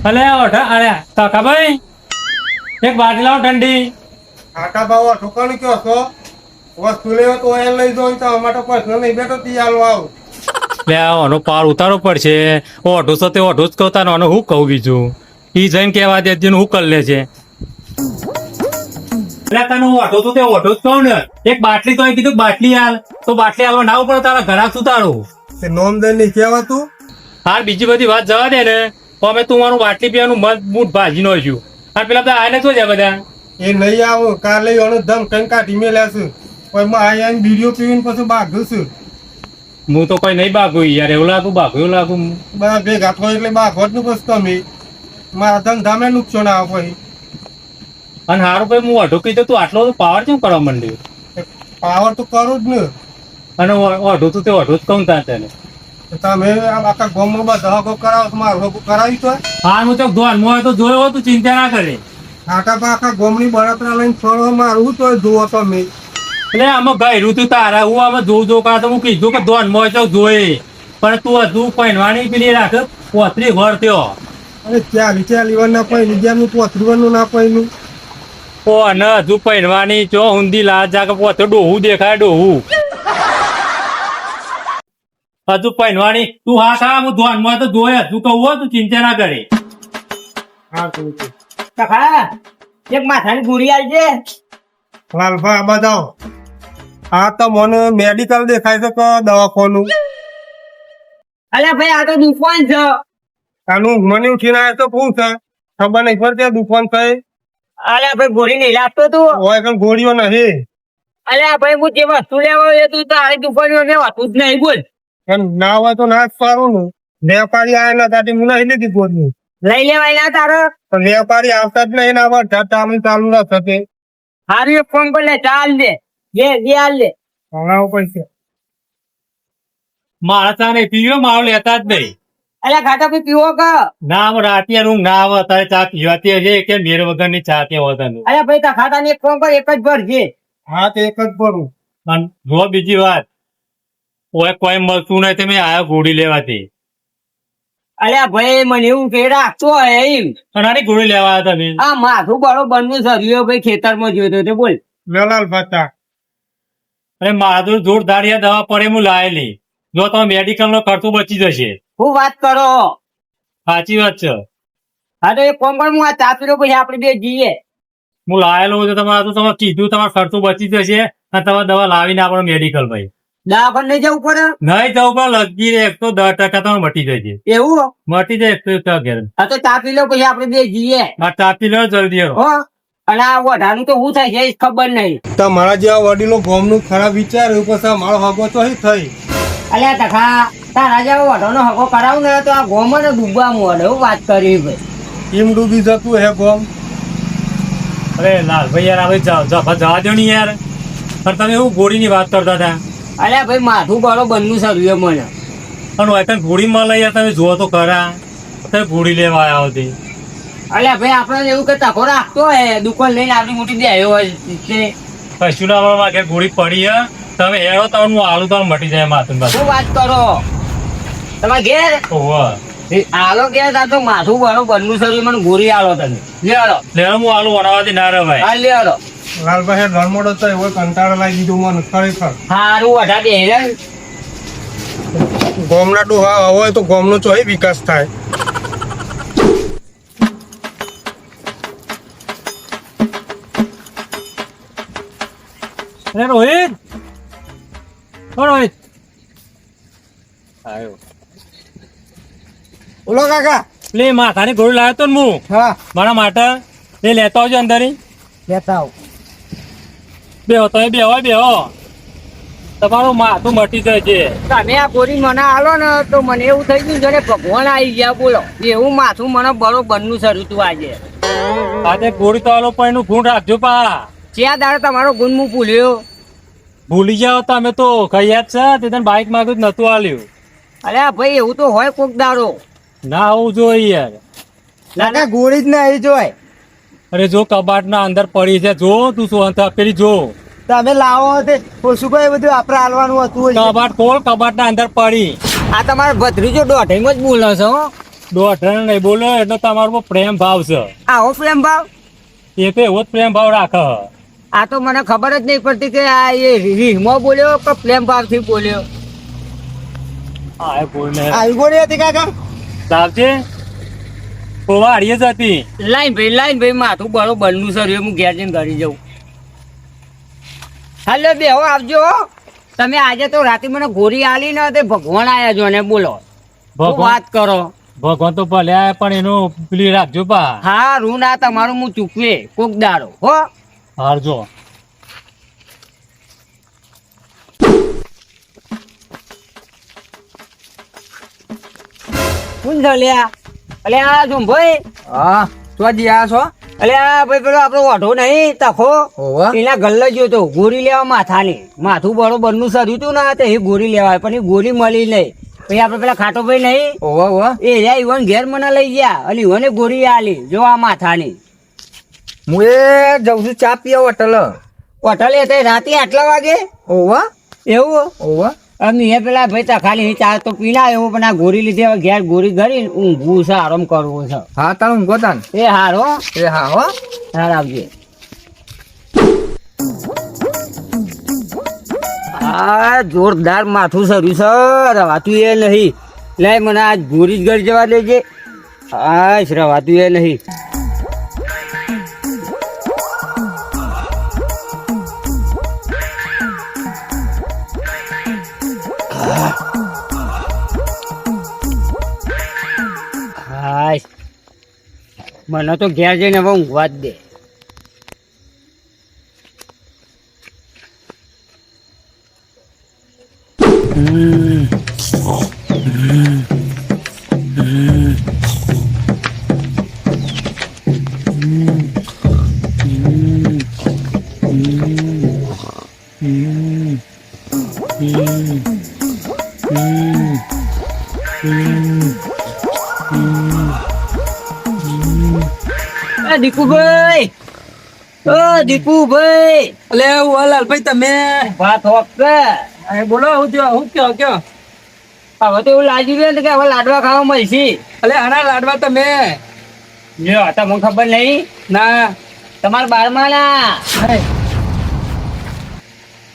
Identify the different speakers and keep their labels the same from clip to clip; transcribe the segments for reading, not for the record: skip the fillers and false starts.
Speaker 1: અલે અરે કાકા ભાઈ એક બાટલી લાવો ઠંડી.
Speaker 2: આટા બાવા ઠોકાણી કયો છો વસ્તુ લેવો તો એ લઈ જો તો અમારો પ્રશ્ન નહીં બેઠો તી હાલો આવ
Speaker 1: લે આનો પાર ઉતારવો પડશે. ઓઢો છો તે ઓઢો જ કહતા ને હું કહું બીજું ઈ જઈને કહેવા દે હું કરી લે છે. એટલે તને ઓઢો તો તે ઓઢો જ કહું ને. એક બાટલી તો કીધું બાટલી હાલ તો બાટલી હાલવા ના પડે તારા ઘરાક સુતારું.
Speaker 2: તે નોમ દઈ નહીં કહેવાતું.
Speaker 1: હાલ બીજી બધી વાત જવા દે ને તો અમે તું મારું બાટલી પીવાનું મત બૂટ ભાજી નો છું. અને પેલા બધા આને શું છે બધા
Speaker 2: એ નહીં આવો કાલે એનો ધમ કઈ કાઢી મેલ્યા છે પણ આયા વિડીયો પીવીને પછી બાઘું છું
Speaker 1: હું તો કોઈ નહીં બાગું યાર. એવું લાગુ બાગું એવું લાગુ.
Speaker 2: બા ભેગા થો એટલે બાઘોટ નું પછી તમે મારા ધંધામે નુકસાન આવે પછી.
Speaker 1: અને હારું ભાઈ હું અઢો કીધું તું આટલો બધો પાવર કેમ કરવા માંડ્યું.
Speaker 2: પાવર તો કરું જ ને.
Speaker 1: અને અઢો તું તે અઢો જ કહું ત્યાં તેને.
Speaker 2: તમે આખા ગામમાં બધા હગો કરાવો મારું હગું કરાવી તો
Speaker 1: હા હું તો ધોનમાં હોય તો જોયો તું ચિંતા ના કરે.
Speaker 2: આખા આખા ગામની બળતરા લઈને ફરવા મારું તો જુઓ તમે.
Speaker 1: એટલે આમાં ગયરું તું તારા હું આમાં જોઉં કા તો હું કીધું કે ધોનમાં હોય તો જોઈ પણ તું હજુ પહેરવાની પેલી રાખ પોતરી ઘર થયો.
Speaker 2: અરે ચાલી વાર ના પહેલું જેમનું પોતરીવાનું ના પહેલું
Speaker 1: ઓ ને હજુ પહેરવાની ચો ઊંધી લાજ જાગે પોતે ડોહું દેખાય ડોહું. હજુ પહેરવાની તું હા ખા હું ધોનમાં હોય તો જોઈ હજુ કહું હો તું ચિંતા ના કરે.
Speaker 2: હા તું
Speaker 3: કાકા એક માથાની ગોળી આવી છે.
Speaker 2: લાલભા બતાવો. હા તો મને મેડિકલ દેખાય છે કે દવાખાનું.
Speaker 3: અલ્યા ભાઈ આ તો દુકાન છે.
Speaker 2: આનું મને ઉઠીને આવ્યો તો શું છે ખબર નહીં પડતી દુકાન થઈ
Speaker 3: અલ્યા ભાઈ ગોળી નહીં લાગતો તું.
Speaker 2: હોય કઈ ગોળીઓ નહીં.
Speaker 3: અલ્યા ભાઈ હું જે વસ્તુ લેવા આવ્યો તું તારી દુકાન લેવાતું જ નહીં બોલ.
Speaker 2: પણ ના હોય તો ના જ પાડું ને. વેપારી આયા ના તાટી હું નહીં લીધી ગોળી.
Speaker 3: લઈ લેવાય ના તારો.
Speaker 2: પણ વેપારી આવતા જ નહીં ના આવતા ચામડી ચાલુ ના થશે.
Speaker 3: હારું એક ફોન પર લે ચાલ દે જે હાલ દે.
Speaker 2: હમણાં પૈસા
Speaker 1: મારા તારે પીવો મારો લેતા જ નહીં.
Speaker 3: અલ્યા ખાટા ભાઈ પીવો કે.
Speaker 1: ના આમ રાતે ઊંઘ ના આવે તારે ચા પીવાતી છે કે મેર વગર ની ચા ત્યાં હોતા.
Speaker 3: અલ્યા ભાઈ તા ખાતા ને એક ફોન પર એક જ ભરજે.
Speaker 2: હા તો એક જ ભરું.
Speaker 1: અને જો બીજી વાત ઓય કોઈ મળતું નહીં તમે આયા ગોળી લેવાથી.
Speaker 3: અલ્યા ભાઈ મને એવું કે રાખતો હે એમ.
Speaker 1: અનારી ગોળી લેવા આવ્યા તમે.
Speaker 3: આ માથું બરોબર નું સર્યો ભાઈ ખેતરમાં જોયો તો બોલ.
Speaker 2: વેલાલ ભત્તા
Speaker 1: અરે માધુર જોરદાર યાર દવા પડે હું લાયેલી. જો તમે મેડિકલ નો ખર્ચો બચી જશે.
Speaker 3: હું વાત કરો.
Speaker 1: સાચી વાત છે.
Speaker 3: હા તો એક ફોન પર હું આ ચા પીરો પછી આપણે બે જઈએ.
Speaker 1: હું લાયેલો તો તમે કીધું તમારો ખર્ચો બચી જશે અને તમે દવા લાવીને આપણો મેડિકલ ભાઈ
Speaker 3: દવાખાને નહીં જવું પડે.
Speaker 1: નહીં જવું પણ લગી 110% તમે મટી જશે.
Speaker 3: એવું
Speaker 1: મટી જાય 100% ઘેર.
Speaker 3: હા તો ચા પી લો પછી આપણે બે જઈએ.
Speaker 1: આ ચાપી લો જલ્દી આવો.
Speaker 3: હો અને આ વઢાનું તો હું થાય છે એ ખબર નહીં.
Speaker 2: તમારા જેવા વડીલો ગામનું ખરાબ વિચાર્યું પછી મારો હગો તો થઈ.
Speaker 3: અલ્યા તખા તારા જેવો વઢાનો હગો કરાવું ને તો આ ગોમાં ને ડૂબવા મોડે એવું વાત કરી ભાઈ.
Speaker 2: એમ ડૂબી જતું હે ગોમ.
Speaker 1: અરે લાલભાઈ યાર હવે જવા દો ને યાર. પણ તમે એવું ગોળીની વાત કરતા હતા.
Speaker 3: અલ્યા ભાઈ માથું બરોબર નું સર્યું મને.
Speaker 1: પણ હોય કઈ ગોળી મળે યાર તમે જુઓ તો ખરા. તમે ગોળી લેવા આવ્યા હતી.
Speaker 3: અલ્યા ભાઈ આપણે એવું કે તકો રાખતો હે દુકાન લઈને આપડી મોટી દે આવ્યો હોય તે.
Speaker 1: કશું ના મળવા કે ગોળી પડી હે તમે હેરો તમે હું આલુ તો મટી જાય માથું
Speaker 3: શું વાત કરો તમારે ઘેર
Speaker 1: ઓહો
Speaker 3: આલો ઘેર તા તો માથું બરોબર નું સર્યું મને ગોળી આલો તમે લેડો.
Speaker 1: લેવા હું આલુ વણાવાથી ના રવાય.
Speaker 3: હા લેડો.
Speaker 2: લાલભાઈ ધર્મોડો તો એવો કંટાળો લાગી દીધું મને ખરેખર.
Speaker 3: હારું વઢા દે રે.
Speaker 2: ગોમના ડોહા હોય તો ગોમનો ચોય વિકાસ થાય.
Speaker 1: અરે રોહિત ઓ રોહિત આવ્યો.
Speaker 2: બોલો કાકા.
Speaker 1: એટલે માથાની ગોળી લાવ્યો તો ને હું
Speaker 2: હા
Speaker 1: મારા માટે એ લેતો આવજો અંદર.
Speaker 3: લેતા આવ.
Speaker 1: બેહો તમે બેહો તમારું માથું મટી જાય છે.
Speaker 3: તમે આ ગોળી મને આલો ને તો મને એવું થઈ ગયું જાણે ભગવાન આવી ગયા બોલો. એવું માથું મને બરોબર નું સર્યું તું આજે.
Speaker 1: આજે ગોળી તો આલો પણ એનું ગુણ રાખજો પા.
Speaker 3: જ્યાં દાડે તમારો ગુણ હું ભૂલ્યો.
Speaker 1: ભૂલી જાઓ તમે તો કઈ યાદ છે તે તને બાઈક માંગ્યું નતું આલ્યું.
Speaker 3: અરે ભાઈ એવું તો હોય કોક દાડો.
Speaker 1: ના આવું જોઈએ યાર.
Speaker 3: કાકા ગોળી જ ના આવી જોય.
Speaker 1: અરે જો કબાટ ના અંદર પડી છે જો તું શું પેલી જો
Speaker 3: તમે લાવો તે શું કઈ બધું આપડે હાલવાનું હતું.
Speaker 1: કબાટ ખોલ કબાટ ના અંદર પડી.
Speaker 3: આ તમારો ભત્રીજો દોઢેમાં જ બોલો છો.
Speaker 1: દોઢ નહીં બોલો એટલે તમારો બહુ પ્રેમ ભાવ છે.
Speaker 3: આવો પ્રેમ ભાવ?
Speaker 1: એ તો એવો જ પ્રેમ ભાવ રાખે.
Speaker 3: આ તો મને ખબર જ નહીં પડતી કે આ એ રીહમાં બોલ્યો કે પ્રેમ ભાવથી બોલ્યો.
Speaker 1: હા એ બોલને
Speaker 2: આવી ગોળી હતી કાકા?
Speaker 1: સાવજે વાડીએ જ હતી.
Speaker 3: લાઈન ભાઈ માથું બરોબરનું સર હું ઘેર જઈને ઘરી જાઉં. હાલો બેહો આવજો હો. તમે આજે તો રાતે મને ગોરી આલી ને તે ભગવાન આયા છો ને બોલો. શું વાત કરો?
Speaker 1: ભગવાન તો ભલે આયા પણ એનું પેલી રાખજો પા.
Speaker 3: હા ઋણ આ તમારું હું ચૂકવે કોક દાડો હો.
Speaker 1: હારજો.
Speaker 3: કોણ છે લ્યા? અલે આ શું ભાઈ?
Speaker 4: હા તો જ્યાં છો?
Speaker 3: અલે આ ભાઈ પેલો આપણો ઓઢો નહીં તખો
Speaker 4: ઓવા
Speaker 3: એના ગલ્લે ગયો તો ગોરી લેવા માથાની. માથું બરોબર નું સર્યું હતું ને તે એ ગોરી લેવાય પણ એ ગોરી મળી નહીં. પછી આપડે પેલા ખાટો ભાઈ નહીં
Speaker 4: ઓવા ઓવા
Speaker 3: એ રહ્યા ઈવન ઘેર મને લઈ ગયા અને ઈવને ગોરી આલી જો આ માથાની.
Speaker 4: હું એ જઉં છું ચા પીવા હોટલ.
Speaker 3: હોટલે તે રાતે આટલા વાગે
Speaker 4: ઓવા
Speaker 3: એવું
Speaker 4: ઓવા
Speaker 3: અમે એ પેલા ભાઈ તા ખાલી ચા તો પીના એવું પણ આ ગોરી લીધી હવે ઘેર ગોરી ઘરી ઊંઘવું છે આરામ કરવો છે.
Speaker 4: હા તારું ઊંઘો તાન.
Speaker 3: એ હારો
Speaker 4: એ હા હો.
Speaker 3: હાર આવજે. આ જોરદાર માથું સર્યું છે રવાતું એ નહીં. લે મને આજ ગોરી જ ઘર જવા દેજે. હા રવાતું એ નહીં. હાય મને તો ઘેર જઈને હવે ઊંઘવા જ દે. દીકુભાઈ ઓ દીકુભાઈ
Speaker 4: અલે લાલભાઈ તમે
Speaker 3: વાત હોક કે
Speaker 4: બોલો હું કયો કયો.
Speaker 3: હવે તો એવું લાગી રહ્યું ને કે હવે લાડવા ખાવા મળશે.
Speaker 4: અલે આના લાડવા તમે
Speaker 3: લ્યો તમને ખબર નહીં
Speaker 4: ના.
Speaker 3: તમારા બારમાં ના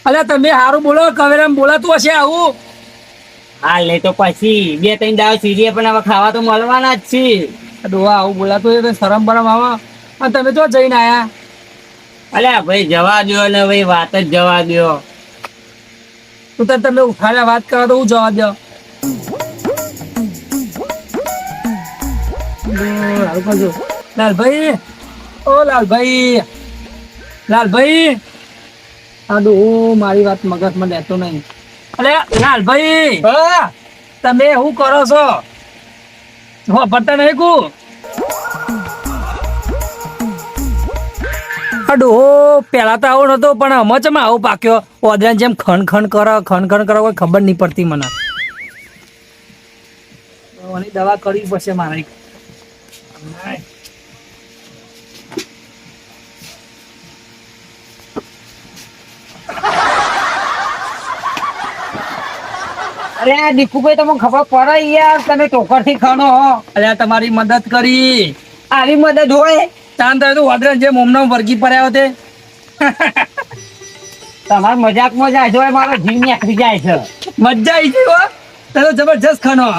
Speaker 4: અલે તમે સારું બોલો કવેરામ બોલાતું હશે આવું.
Speaker 3: હાલ નહીં તો પછી 2-3 દાવ સીરીએ પણ હવે ખાવા તો મળવાના જ છે.
Speaker 4: ડોહા આવું બોલાતું હોય તો શરમ બરમ આવા. અને તમે તો જઈને આયા.
Speaker 3: અલ્યા ભાઈ જવા દો ને ભાઈ વાત જ જવા દો.
Speaker 4: તું તો તમે ઉઠાડ્યા વાત કરો તો હું જવા દો. લાલભાઈ ઓ લાલભાઈ લાલભાઈ આ ડોહો મારી વાત મગજમાં લેતો નહીં. અલે લાલભાઈ તમે શું કરો છો? પડતા નહીં કુ ડોહો પેલા તો આવો નતો પણ હમચમાં આવું પાક્યો. ઓદરાની જેમ ખણ કરો કોઈ ખબર નહીં પડતી મને. દવા કરવી પડશે મારે.
Speaker 3: અરે દીકુભાઈ તમને ખબર પડે યાર તમે ટોકર થી ખાનો હો.
Speaker 4: અરે તમારી મદદ કરી.
Speaker 3: આવી મદદ હોય
Speaker 4: તાન તો ઓદરાની જેમ ઓમનો વર્ગી પડ્યો તે.
Speaker 3: તમારે મજાકમાં જાય છે મારો જીવ નીકળી જાય છે.
Speaker 4: મજા આવી ગઈ હો. તે તો જબરજસ્ત ખાનો.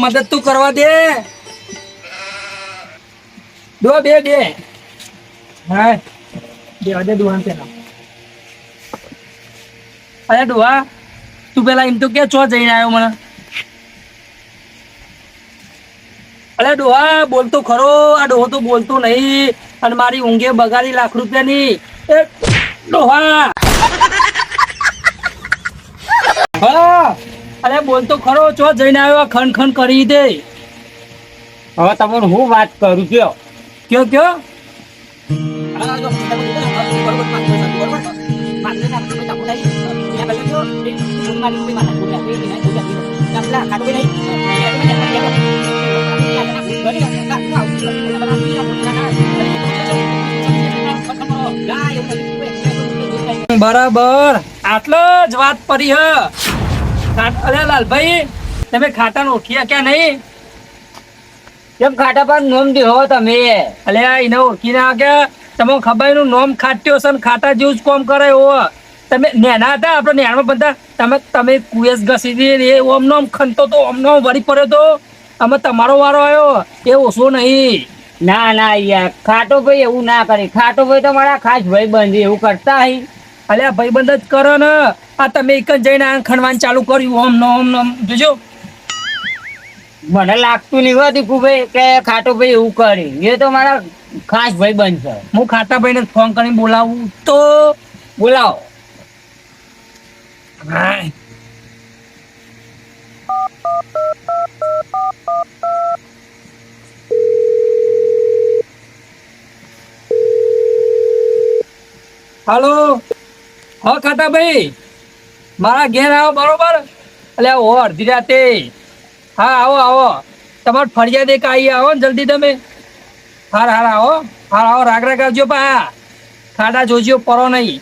Speaker 4: મદદ તું કરવા દે. બે હા દે દુહાન પેલા. અરે ડોહા તું પેલા એમ તો કે ચો જઈને આવ્યો મને. અરે ડોહા બોલતો ખરો. આ ડોહો તો બોલતો નહીં અને મારી ઊંઘે બગાડી ₹1,00,000 ની. એ ડોહા હા અરે બોલતો ખરો. ચો જઈને આવ્યો ખન કરી દે.
Speaker 3: હવે તમને હું વાત કરું કયો
Speaker 4: કયો બરાબર આટલો જ વાત પડી હ અરે લાલભાઈ તમે ખાટા ઓળખ્યા ક્યાં નહીં
Speaker 3: કેમ ખાટા પર નોમ દેહો તમે?
Speaker 4: અલે એને ઓળખી ના કે તમને ખબર એનું નોમ ખાટ્યો છે ને ખાટા જેવું જ કોમ કરે એવો તમે નેના હતા આપણે નેનામાં બધા તમે કુએસ ઘસી દી એ ઓમ નોમ ખનતો તો ઓમ નોમ વળી પડ્યો તો અમે તમારો વારો આવ્યો એ ઓછો નહીં.
Speaker 3: ના ના યાર, ખાટો ભાઈ એવું ના કરે. ખાટો ભાઈ તો મારા ખાસ ભાઈ બંધ એવું કરતા હઈ.
Speaker 4: અલ્યા ભાઈબંધ જ કરો ને આ તમે એક જ જઈને આ ખણવાનું ચાલુ કર્યું ઓમ નોમ જોજો.
Speaker 3: મને લાગતું નહીં હોતું ભાઈ કે ખાટો ભાઈ એવું કરે. એ તો મારા ખાસ ભાઈ બંધ છે.
Speaker 4: હું ખાટા ભાઈને ફોન કરીને બોલાવું તો
Speaker 3: બોલાવો.
Speaker 4: હાય. હાલો હા ખાટા ભાઈ મારા ઘેર આવો બરોબર. એટલે ઓ અડધી રાતે હા આવો તમારે ફરિયાદ એક આવી આવો ને જલ્દી તમે. હાર આવો રાગ આવજો પા ખાડા જોજો પરો નહીં.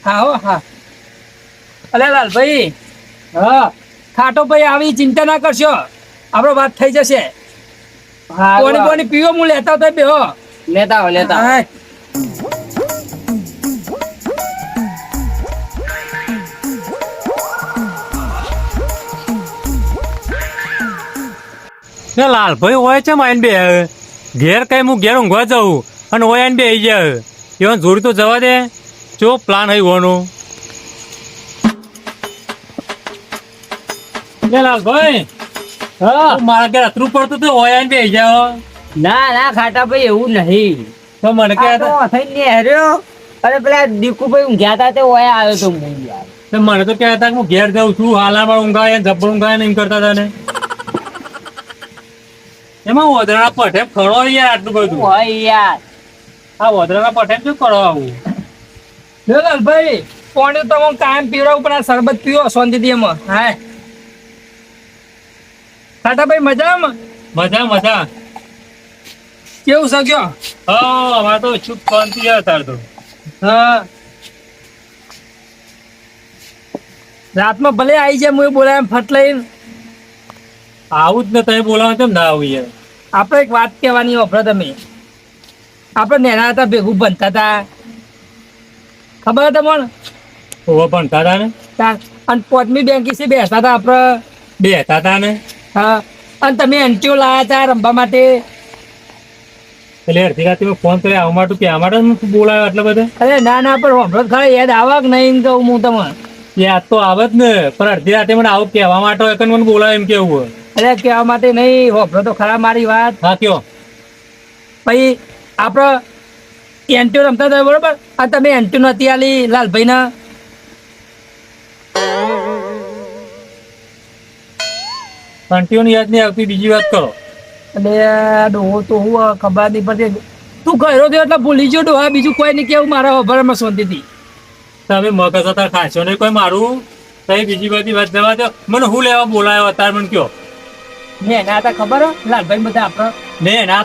Speaker 4: હા હો હા. અલે લાલભાઈ હા ખાટો ભાઈ આવી ચિંતા ના કરશો આપણો વાત થઈ જશે. પાણી પીવો હું લેતા હતો બે
Speaker 3: લેતા આવો.
Speaker 1: લાલભાઈ હોય છે માઇન બે ઘેર કઈ હું ઘેર ઊંઘવા જાઉં અને હોય આઈને બે આવી જાય એવા જોડી તો જવા દે જો પ્લાન હોય હોનો. લાલભાઈ
Speaker 3: હા
Speaker 1: મારા ઘેર અતરું પડતું તો હોય આઈને બે આવી જાઓ.
Speaker 3: ના ખાટા ભાઈ એવું નહીં.
Speaker 1: તો મને કે
Speaker 3: હેર્યો અરે પેલા દીકુભાઈ ઊંઘ્યા હતા તે ઓયા આવ્યો તો હું યાર.
Speaker 1: મને તો કહેતા કે હું ઘેર જાઉં છું હાલામાં ઊંઘાય જબ્બર ઊંઘાય ને એમ કરતા હતા ને એમાં વદરાના પઠે ખરો યાર આટલું બધું
Speaker 3: હોય યાર.
Speaker 1: આ વદરાના પઠે શું કરો આવું?
Speaker 4: લાલભાઈ પાણી તો હું કાયમ પીવડાવું પણ આ શરબત પીવો શાંતિથી એમાં. હા ખાટા ભાઈ મજામાં?
Speaker 1: મજા
Speaker 4: કેવું સગ્યો?
Speaker 1: હા અમારે તો શું શાંતિ તાર તો.
Speaker 4: હા રાતમાં ભલે આવી જાય હું બોલાય ફટ લઈને
Speaker 1: આવું જ ને તમે બોલાવો કેમ ના આવું યાર?
Speaker 4: આપણે એક વાત કહેવાની વાપરો તમે. આપણે નેના હતા ભેગું ભણતા હતા ખબર હતા મને
Speaker 1: ઓવા ભણતા હતા ને
Speaker 4: અને પોતમી બેંકી છે બેસતા હતા આપણે
Speaker 1: બેહતા હતા ને.
Speaker 4: હા અને તમે એન્ટીઓ લાયા હતા રમવા માટે
Speaker 1: એટલે અડધી રાતે ફોન કરી આવવા માટે કે માટે બોલાયો એટલે બધે.
Speaker 4: અરે ના પણ વાપરો ખરા યાદ આવા કે નહીં કહું હું તમને
Speaker 1: યાદ તો આવે જ ને પણ અડધી રાતે મને આવું કહેવા માટે હોય કે મને બોલાવે એમ કેવું?
Speaker 4: અરે કહેવા માટે નહીં વાપરો તો ખરા મારી વાત.
Speaker 1: હા કયો
Speaker 4: પછી આપણે એન્ટીઓ રમતા હતા બરોબર આ તમે એન્ટીઓ નથી આલી લાલભાઈના
Speaker 1: કંટીઓની યાદ નહીં આવતી બીજી વાત કરો.
Speaker 4: એટલે ડોહો તો હું ખબર નહીં પડતી તું ગયો તો એટલે ભૂલી ગયો ડોહા બીજું કોઈ નહીં કેવું મારા ખબરમાં શાંતિથી.
Speaker 1: તમે મગજ હતા ખાશો નહીં કોઈ મારું તમે બીજી બધી વાત જવા દો. મને હું લેવા બોલાયો અત્યારે મને કયો?
Speaker 4: ને એના હતા ખબર લાલભાઈ બધા આપણે
Speaker 1: ને ના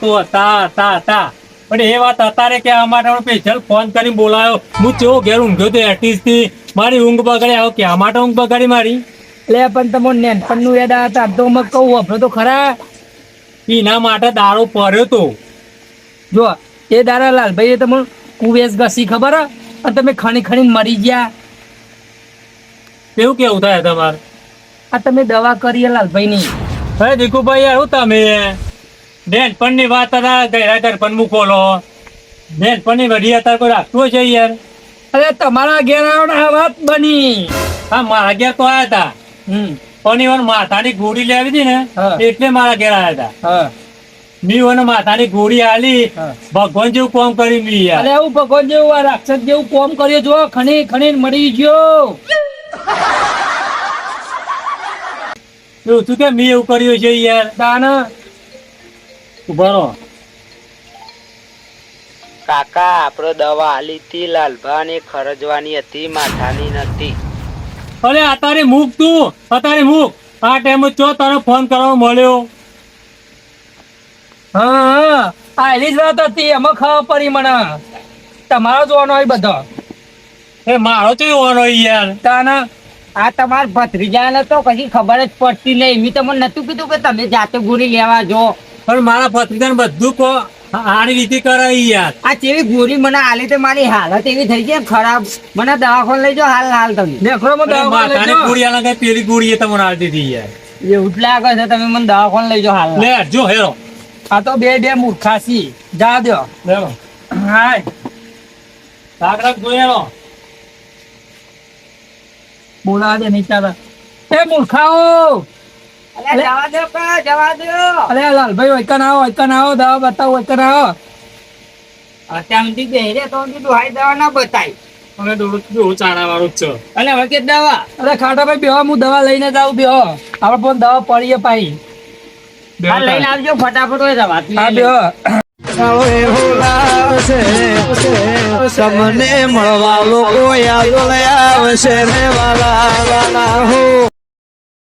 Speaker 1: તો હતા પણ એ વાત અત્યારે કે આ માટે સ્પેશિયલ ફોન કરીને બોલાયો. હું કેવો ઘેર ઊંઘ્યો તો એટીસ થી મારી ઊંઘ બગાડી આવો કે આ માટે ઊંઘ બગાડી મારી?
Speaker 4: એટલે પણ તમે નેનપણનું યાદ હતા તો મેં કહું વાપરો તો ખરા
Speaker 1: એના માટે દારૂ પડ્યો તો.
Speaker 4: જો એ દારા લાલભાઈ તમને કુવેસ ઘસી ખબર અને તમે ખણી મરી ગયા.
Speaker 1: એવું કેવું થાય તમારે?
Speaker 4: આ તમે દવા કરી લાલભાઈની.
Speaker 1: હવે દીકુભાઈ યાર હું તમે બેનપણની વાત હતા ગયરા દર્પણ મૂકોલો બેનપણની વડી અત્યારે કોઈ રાખતું હશે યાર?
Speaker 4: અરે તમારા ઘેર આવ્યો ને આ વાત બની.
Speaker 1: હા મારા ઘેર તો આવ્યા હતા પણ ઈવન માથાની ગોળી લેવી હતી ને
Speaker 4: હા.
Speaker 1: એટલે મારા ઘેર આવ્યા હતા.
Speaker 4: હા
Speaker 1: મીઓને માથાની ગોળી આલી
Speaker 4: હા.
Speaker 1: ભગવાન જેવું કામ કરી મી યાર.
Speaker 4: અરે એવું ભગવાન જેવું આ રાક્ષસ જેવું કોમ કર્યો જો ખણી મરી ગયો.
Speaker 1: એવું શું કે મી એવું કર્યું છે યાર?
Speaker 4: દાન
Speaker 1: ઉભા રહો.
Speaker 3: કાકા આપણે દવા આલી હતી લાલભાને ખરજવાની હતી માથાની નથી.
Speaker 1: અરે અત્યારે મૂક તું અત્યારે મૂક. આ ટાઈમ ચો તારો ફોન કરવા મળ્યો
Speaker 4: હા આ એની જ વાત હતી એમાં ખબર પડી મને તમારો જોવાનો હોય બધો
Speaker 1: એ મારો તો હોવાનો યાર.
Speaker 4: તાના
Speaker 3: આ તમારા ભત્રીજાને તો કશી ખબર જ પડતી નહીં. મેં તમને નતું કીધું કે તમે જાતે ગોળી લેવા જો.
Speaker 1: પણ મારા ભત્રીજાને બધું કો આની રીતે કરાય યાર.
Speaker 3: આ કેવી ગોળી મને આલી તો મારી હાલત એવી થઈ ગઈ ખરાબ. મને દવાખાને લઈ જાઓ હાલ તમે.
Speaker 4: નેખરોમાં
Speaker 1: અરે
Speaker 4: દવાખાને લઈ
Speaker 1: માથાની
Speaker 4: જાઓ.
Speaker 1: ગોળી આલા કઈ પેલી ગોળી એ તમને આલી દીધી યાર.
Speaker 3: એવું જ લાગે છે તમે મને દવાખાને લઈ જાઓ હાલ.
Speaker 1: લે જો હેરો
Speaker 4: આ તો બે મૂર્ખાસી જા દો
Speaker 1: લેવો
Speaker 4: હાય
Speaker 1: રાખ રાખ જોઈ હેરો.
Speaker 4: બોલાવા દે નહીં ચાલે એ મૂર્ખાઓ
Speaker 3: અલે જવા દો કા જવા દો.
Speaker 4: અરે લાલભાઈ ઓયકન આવો દવા બતાવો ઓયકન આવો
Speaker 3: અત્યાર સુધી બેહરે તો કીધું હાઈ દવા ના બતાય.
Speaker 1: અને દોડું જો ચાણા વાળું જ છે.
Speaker 3: અને હવે કે દવા
Speaker 4: અરે ખાટાભાઈ બેહો હું દવા લઈને જાઉં બેહો આપણે પણ દવા પડીએ પાઈ
Speaker 3: હા લઈને આવજો ફટાફટ હોય દવા.
Speaker 4: હા બેહો
Speaker 5: તમને મળવા લોકો યાદ આવશે રે વાલા વાલા હો